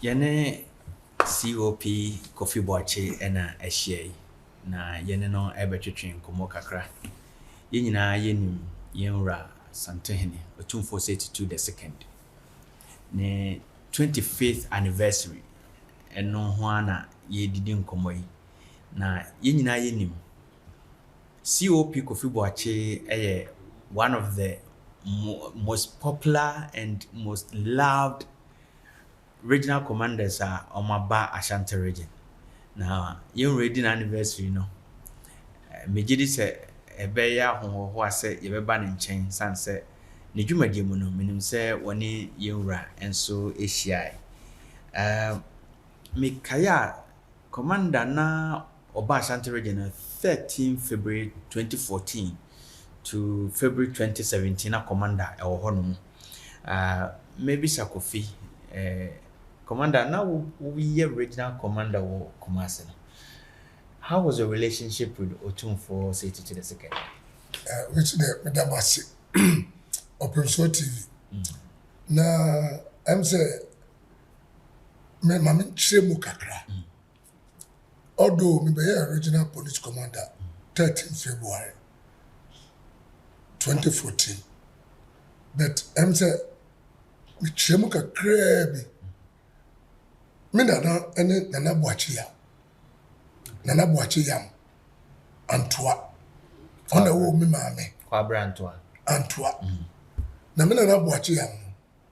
Yene COP Kofi Boache ena ehye na yene no ebetwetwe nkomo kakra. Ye nyina yenim yenwura Santehene Otumfo 82 the second. Ne 25th anniversary eno ho ana ye didi nkomo yi. Na ye nyina yenim COP Kofi Boache one of the most popular and most loved regional commanders are Omaba Ashanti region. Now, you ready anniversary no. Mejidi se ebeya ho ase yebeba ne nchen san se ne dwumadi mu no minim se woni yewura enso ehia. Mikaya commander na Oba Ashanti region 13 February 2014 to February 2017 na commander e wo hono. Maybe Sakofi commander, now we are regional commander or Kumasi. How was your relationship with Otumfo 82 the second? Which the Madam Asi Open TV. Na I'm say me mami chemu kakra. Although me be regional police commander 13 February 2014. But I'm say me chemu kakra bi. Me nana ene nana Boache yam. Nana Boache yam. Antoa. Ona wo me maame. Kwabra Antoa. Na me nana Boache yam.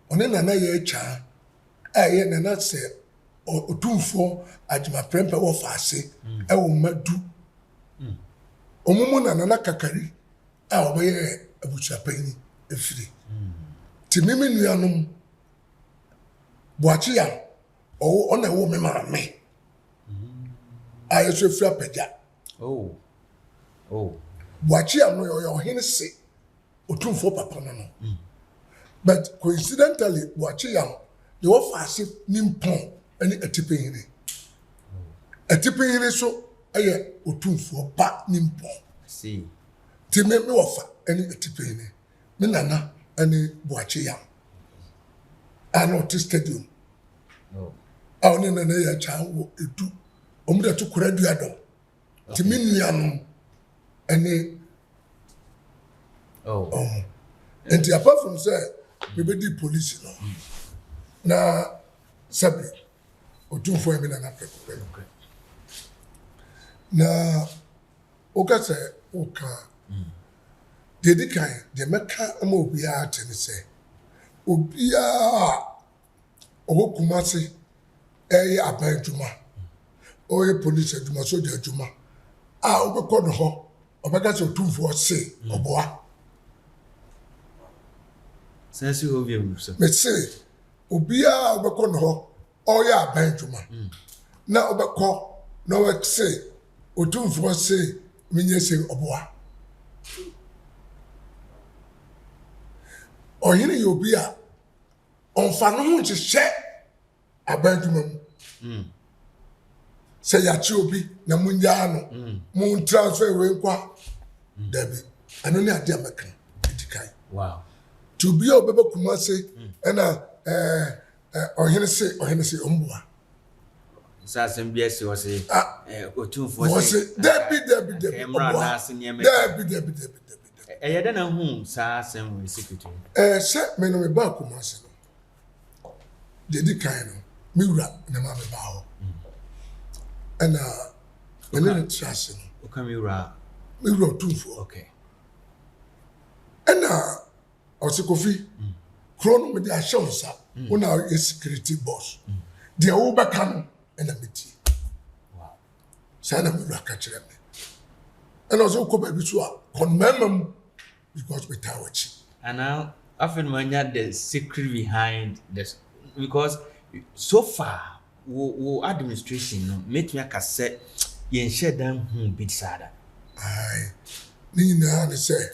One nana ye cha. Ye nana se Otumfo adwuma prempe wo faase e wo madu. Omumu nana kakari a oboye abucha panyi efiri. Ti mimi nuanom Boache yam. Oh, on a woman, mammy. I also feel peja. Oh. Watch your Hennessy Otumfo papa no. But coincidentally, watch young, the old fast nimpon and a tipping. A tipping so a Otumfo back nimpon. See. To make me offer any a tipping. Minana any watch young. I know to stadium. Oh. Aone na ya cha wo edu omda to kura duado ti minuanom ene and apart from say we be the police no na sabi Otumfo emi na preko na oka say oka dedi kan de meka ama obia atene say obia owo Kumasi aban adwuma oye police adwuma soldier adwuma obekọ no ho obeka se Otumfo se oboa sense ho bi so me se obia obekọ no ho oye aban adwuma na obekọ no we se Otumfo se minye se oboa oyini yobia onfa no ho nhye aban adwuma mu say ya chi obi na munja no mun transfer we kwa dabi ano ne ade amaka edikai wow to be obebe Kumasi na ohene se omboa sa asembia se o se Otumfo se dabi emra na se nyeme dabi eyeda na hu sa asem we secretary se me no me ba Kumasi no dedikai no mi wura na ma me ba ho and when trust o come you ra me wura Otumfo okay and also Kofi chrono me dey show sa una a security boss dey wo ba kan and amiti wow sana me wura ka kire me and also ko ba bi so a conmemorate because we tawachi and now often when you the secret behind this because so far wo administration no make me akase yen share dan hu bit sada ai ni na ne say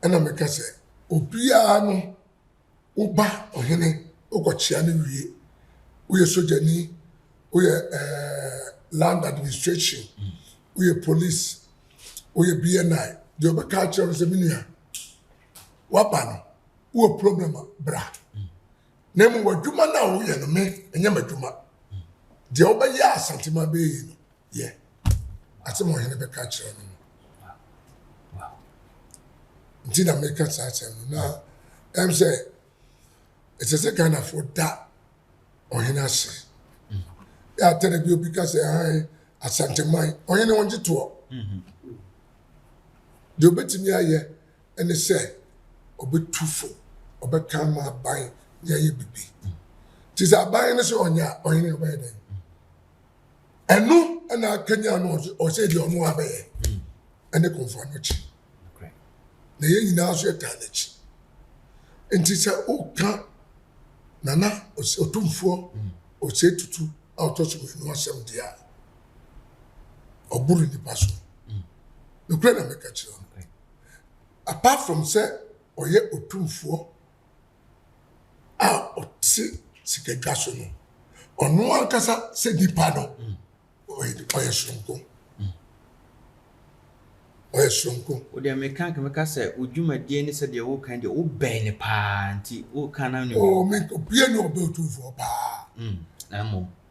ana me ka say obia no uba ohene okochia ne wie we soldier ni we land administration we police we BNI the obaka chero se minia wapa no wo problem bra na mu wadwuma na wo ye no me enye madwuma de obɛyɛ asantema bɛyi no ye asɛm ɔhene bɛka kyerɛ no nti na meka saa asɛm no na ɛm sɛ ɛsɛ sɛ Ghanafoɔ da ɔhene ase yɛ atɛre bi obi ka sɛ asanteman ɔhene wɔngye toɔ deɛ obɛtumi ayɛ ɛne sɛ ɔbɛtu fo ɔbɛka ma aban yɛyɛ bibi nti sɛ aban no sɛ ɔnyɛ a ɔhene ɔbɛyɛ dɛn ɛno ɛna akanya no ɔsɛ deɛ ɔno abɛyɛ ɛne kɔmfoɔ no kyi na yɛn nyinaa nso yɛtaa n'akyi nti sɛ woka nana ɔtumfoɔ ɔsɛ tutu a ɔtɔ so mmienu asɛm deɛ a ɔboro nipa so nokura na meka kyerɛ no apart from sɛ ɔyɛ ɔtumfoɔ a ɔte sikadwa so no ɔno ankasa sɛ nipa no ɔyɛ soronko ɔyɛ soronko. Wode meka sɛ odwumadie ne sɛ deɛ wokan deɛ wobɛn ne paa nti woka na ne obia ne ɔbɛ ɔtumfoɔ paa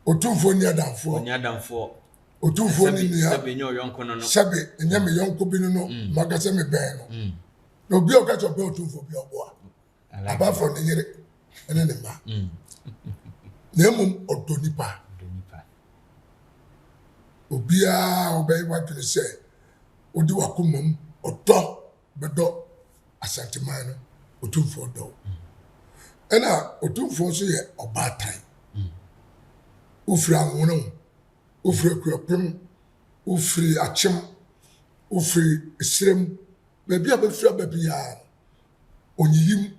ɔtumfoɔ ni adamfoɔ ɔtumfoɔ ni nia sɛbe nyɛ ɔyɔnko no sɛbe ɛnyɛ me yɔnko bi no maka sɛ mebɛn no na obia ɔka sɛ ɔbɛ ɔtumfoɔ bi ɔboa apart from ne yere ɛne ne mma na mmom ɔdɔ nipa obiara ɔbɛyɛ wadwene sɛ odi wakoma mu ɔdɔ bɛdɔ asanteman no ɔtumfoɔ dɔ ɛna ɔtumfoɔ nso yɛ ɔbaatan wofiri anwona mu wofiri akuapem wofiri akyem wofiri esrem baabi a bɛfiri aba biara onyiyim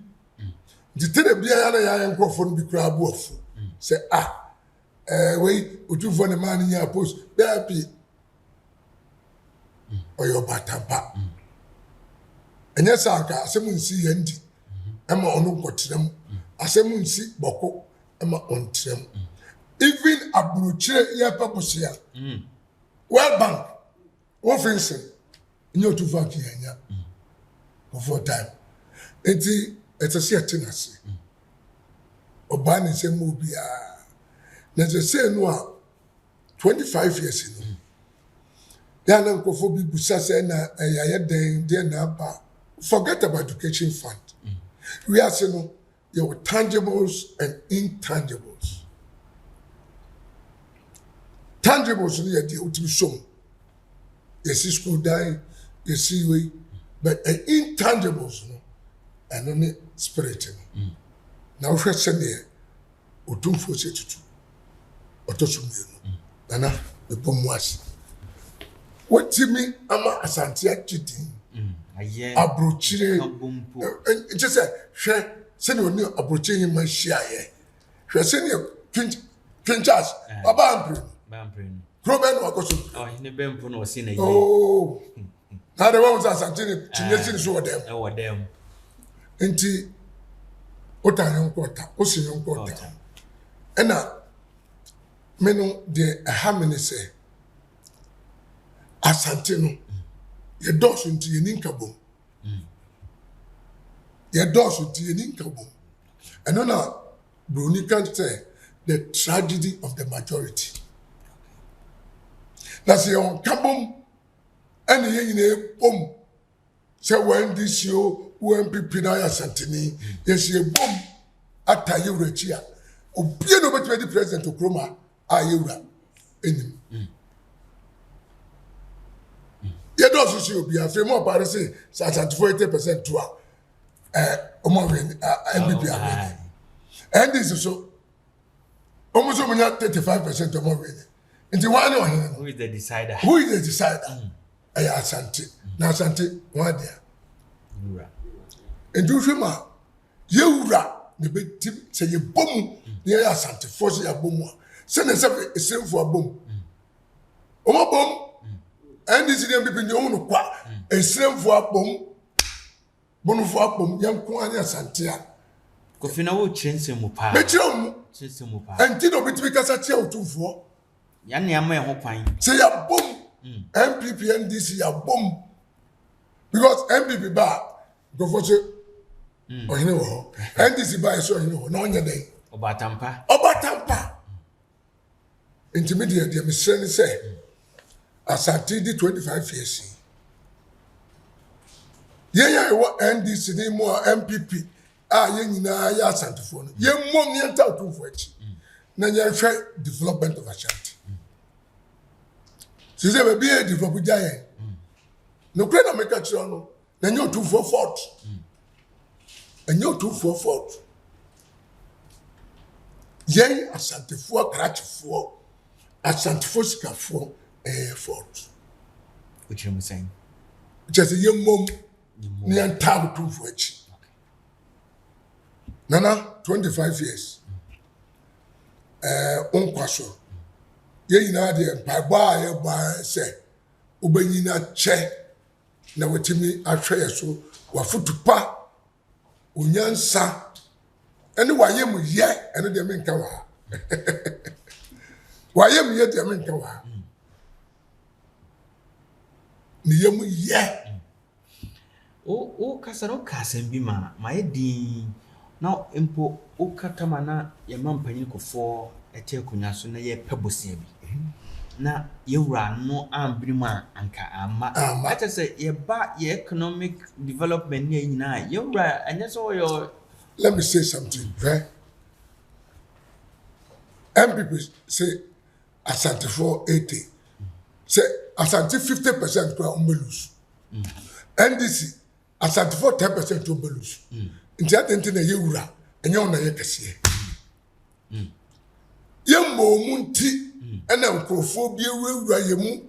nti tere biara na yɛayɛ nkurɔfoɔ no bi koraa aboafo sɛ wei ɔtumfoɔ ne maa no nyɛ post daabi ɔyɛ ɔbatampa ɛnyɛ sɛ anka asɛm nsi yɛn di ɛma ɔno nkɔtena mu asɛm nsi bɔko ɛma ɔntena mu even aburokyire yɛpɛ bosea World Bank wɔmfiri nsɛm nyɛ ɔtumfoɔ akeyanya ɔfoɔ time enti ɛsɛ sɛ yɛte n'ase ɔbaa ne nsɛm mu obiara na ɛsɛ sɛ no a 25 years no yà na nkurɔfoɔ bi busa sɛ na ɛyɛ ayɛ dɛn deɛ na aba forget about education fund wiase no yɛwɔ tangibles and intangibles tangibles no yɛ deɛ wotumi som yɛsi school dan yɛsi wei but intangibles no ɛno ne spirit no na wohwɛ sɛdeɛ ɔtumfoɔ sɛ tutu ɔtɔ so mmienu nana mebɔ mu ase wotimi ama asante agye din aburokyire nkyɛ sɛ hwɛ sɛdeɛ ɔne aburokyire yi ma hyiaeɛ hwɛ sɛdeɛ twinkyas ɔba ampere no kuro bɛn na wakɔ so na de wɔn sɛ asante ne kyinye si ne so wɔ dɛm nti wotan yɛn nkɔɔta wosi yɛn nkɔɔta ɛna me no deɛ ɛha me ne sɛ asante no yɛdɔɔso nti yɛni nka bom yɛdɔɔso nti yɛni nka bom ɛno na buroni ka sɛ the tragedy of the majority na sɛ yɛwɔ nka bom ɛne yɛn nyinaa bom sɛ wɔn ndc o wɔn npp na ayɛ asanteni yɛsi ebom ata yɛwura akyi a obie na obɛtumi adi president okuroma a yɛwura enim. Yɛdɔɔso si obi afei mu ɔpaare sɛ sɛ asantefoɔ 80% to a ɔmo awɛni NPP awɛni NDC so ɔmo nso mo nya 35% ɔmo awɛni nti wɔn ani ɔhene no who is the decider ɛyɛ asante na asante wɔn adeɛ nti wohwɛ mu a yɛwura na ebɛtim sɛ yɛbɔ mu na yɛyɛ asantefoɔ sɛ yɛabɔ mu a sɛnɛ sɛ esremfoɔ abɔ mu ɔmo abɔ mu NDC dem people nyɛ ɔmo kwa esremfoɔ abom bonofoɔ abom yɛn ko ani asante a Kofi na wo kyerɛnsɛm mu paa mekyerɛ mu ɛnti na obitumi kasa kyerɛ otumfoɔ ya ne ama ɛho kwan sɛ yɛabom NPP NDC yɛabom because NPP ba nkɔfoɔ sɛ ɔhene wɔ hɔ NDC ba yɛ sɛ ɔhene wɔ na ɔnyɛ dɛn Obatampa. Intermediate, my friend say, Asante di 25 years. Yeah, what NDC ni more MPP. Ye nyina ya Asante phone. Ye mom ni enta to for echi. Na ye hwe development of Ashanti. Size be be develop jaye. No kre na make kire no. Na nye 244. Enye 244. Ye Asantefo Karachefo. Asantefo Sikafo fort. Which you saying? Just a young mom ni enta to for echi. Nana 25 years. Onkwaso. Ye nyina de mpaeba ye ba se obanyina che na wetimi ahwe ye so wafutupa onyansa ene wayem ye ene de menka wa wayem ye de menka wa ni yem ye o kasaro kasem bi ma ye din na empo o katama na ye mampanyin kofo ete akunya so na ye pebosia bi na yewura no ambrima anka ama ata say ye ba ye economic development ne nyina yewura anya so yo. Let me say something, right? MPP say Asante for 80. Say Asante 50% kwa umbelus. NDC Asante for 10% to umbelus. Inti atenti na yewura enya ona ye kese. Ye momunti ena nkrofo bi ewura ye mu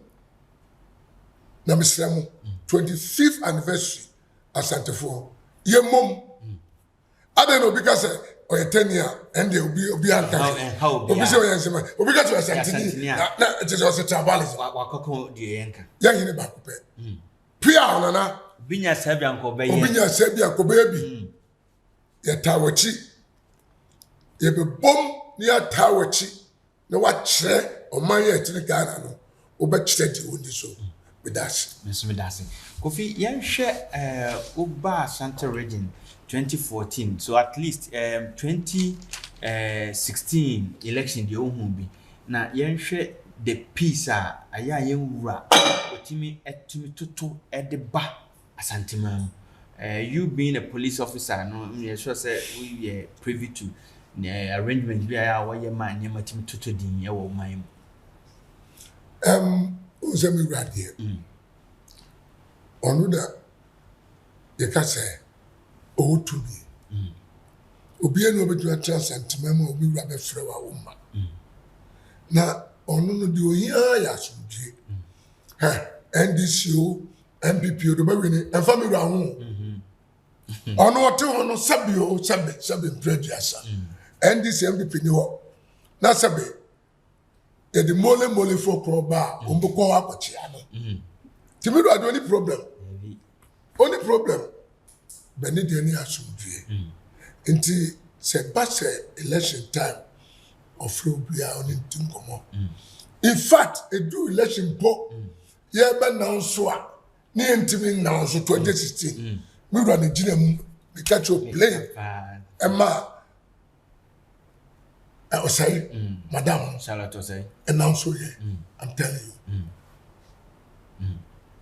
na mesramo 25th anniversary Asante for ye mom ada no because or 10 year and they obi anka obi say oyan sema obi ka to Asante na it is also tribalism wakoko die yenka ya yini ba ko pe pia ona na binya sabia nkobe ye obinya sabia ko be bi ye tawachi ye be bom ni atawachi na wa kire oman ye tini Ghana no oba kire di woni so medasi Kofi yenhwe oba Ashanti region 2014 so at least 2016 election the ohun bi na yenhwe the peace aya yenwura otimi etimi toto edeba Asante man you being a police officer no you sure say we are privy to arrangement bi aya woye man nyema timi toto din e wo man uzemi radie onu da ye ka say o to me obi enu obetu atra sentimemo obi wura be frɛ wa umma na onu no de ohia ya sumdie NDC o MPP o do ba wini emfa me wura ho onu ote ho no sabi o sabi prejudice NDC MPP ni ho na sabi e de mole for proba o mboko akɔkyea no timi do ade only problem beni de ni asumdie nti se ba se election time of Robia on ntinkomo in fact e do election po ye ba now so a ni ntimi now so 2016 we run the gina me catch up play Emma I was saying madam Charlotte say and now so here I'm telling you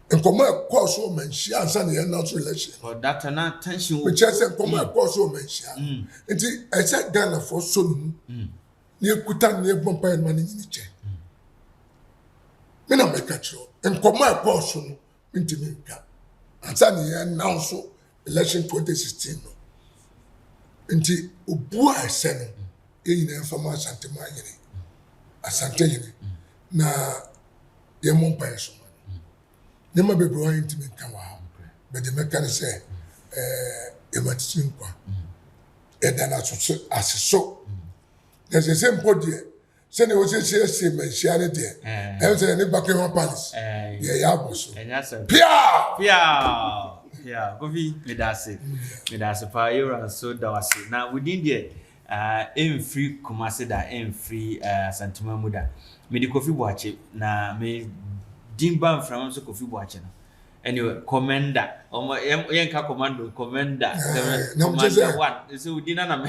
nkomo course o menhia ansa na ye now so election for that na tension we just say nkomo course o menhia nti I said Ghana for so nu ni ekuta ni ebompa en man ni che me na make sure nkomo course no nti me nka ansa na ye now so election 2016 no nti obu a ese no ye nyina fama Asante ma yire Asante yire na ye mompa so nema bebre wa intimi nka wa be de meka ne se ematisi nkwa edana so asiso there's the same body se ne wo se menhia ne de se ne Buckingham Palace ye ya boso pia Kofi medase pa you so da wase na within there free Kumasi da free Asante Mamuda me de Kofi Boakye na me Dimba from so Kofi Boakye no Anyway, commander. Yenka commando, commander. Commander one. So we didn't know.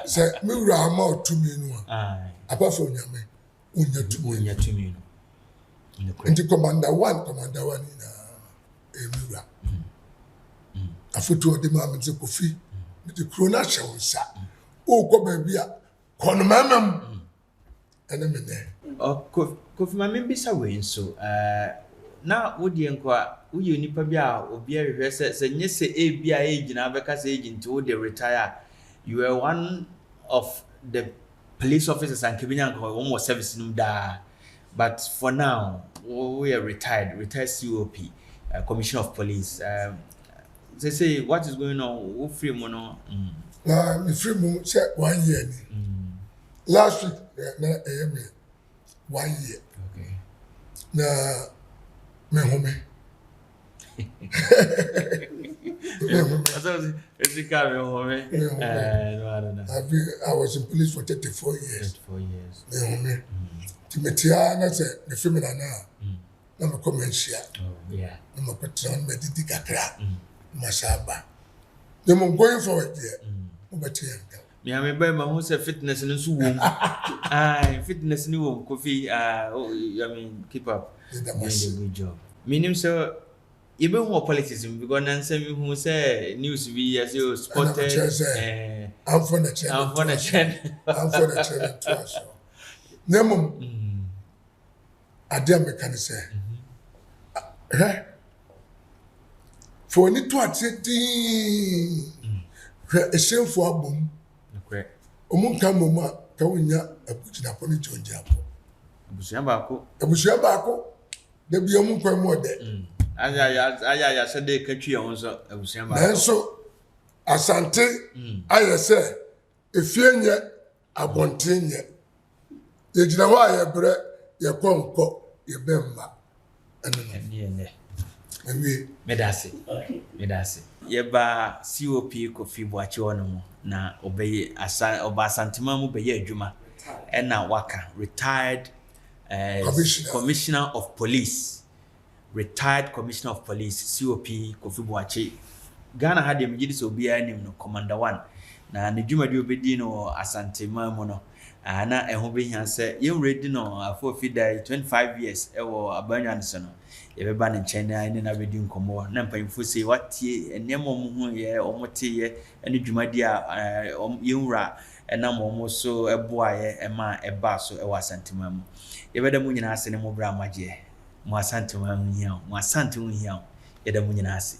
Say, me rama to me no. Apart from yame, unya to me. Nti commander one in Emira. Afutu de ma me se Kofi. The krona show sa. O ko baby a kono mamam. Ene me ne. Oh, Kofi ma me bisa we so na wodi enko uye nipa bia obi ahwehwe se nyese bia agina beka se agent wo de retire. You were one of the police officers and Kebinyan almost service num da. But for now, we are retired COP, Commissioner of Police. They say, what is going on? Who free mono? Me free mo say 1 year. Last week, 1 year. Okay. Na me home. I was in police for 34 years. 34 years. Me home. Timetia na say the female na me come here. Oh, yeah. Na me put on me didi kakra. Masaba. Them going forward there. Me am by my who say fitness in so wom. Fitness ni wom Kofi I mean keep up. Doing a good job. Meaning so even more politics because nanse me who say news be as you spotted I'm for the channel too so. Nemo Adam can say. For any to atiti a shameful album. Omunka mama kawunya abuchina poni jonjapo. Abushia bako. There be a moon more dead. I said they catch you on so so Asante, I say, if you're yet, I want in yet. You know why you bread, you can't cook your bemba. And we Medasi. Yeba COP Kofi Boachiwano na obey Oba Santimamu Beye Juma and na Waka, retired Commissioner of Police. Retired Commissioner of Police, COP Kofi Boachi. Ghana had him Jidis Obia no Commander 1. Na Nijuma di obedino Asante Mamono. Na ehobe han say you ready no afo fida 25 years ewo abanyan so no. Yebeba ne China ni na bedi nkomo na mpanyimfo say watie enemo mu hu ye omote ye ene dwumadi a yewura enam omo so eboa ye ema eba so ewa Asante Mamu. Yebeda mu nyina ase ne mo bra magye. Mo Asante Mamu hian, mo Asante hu hian. Yeda mu nyina ase.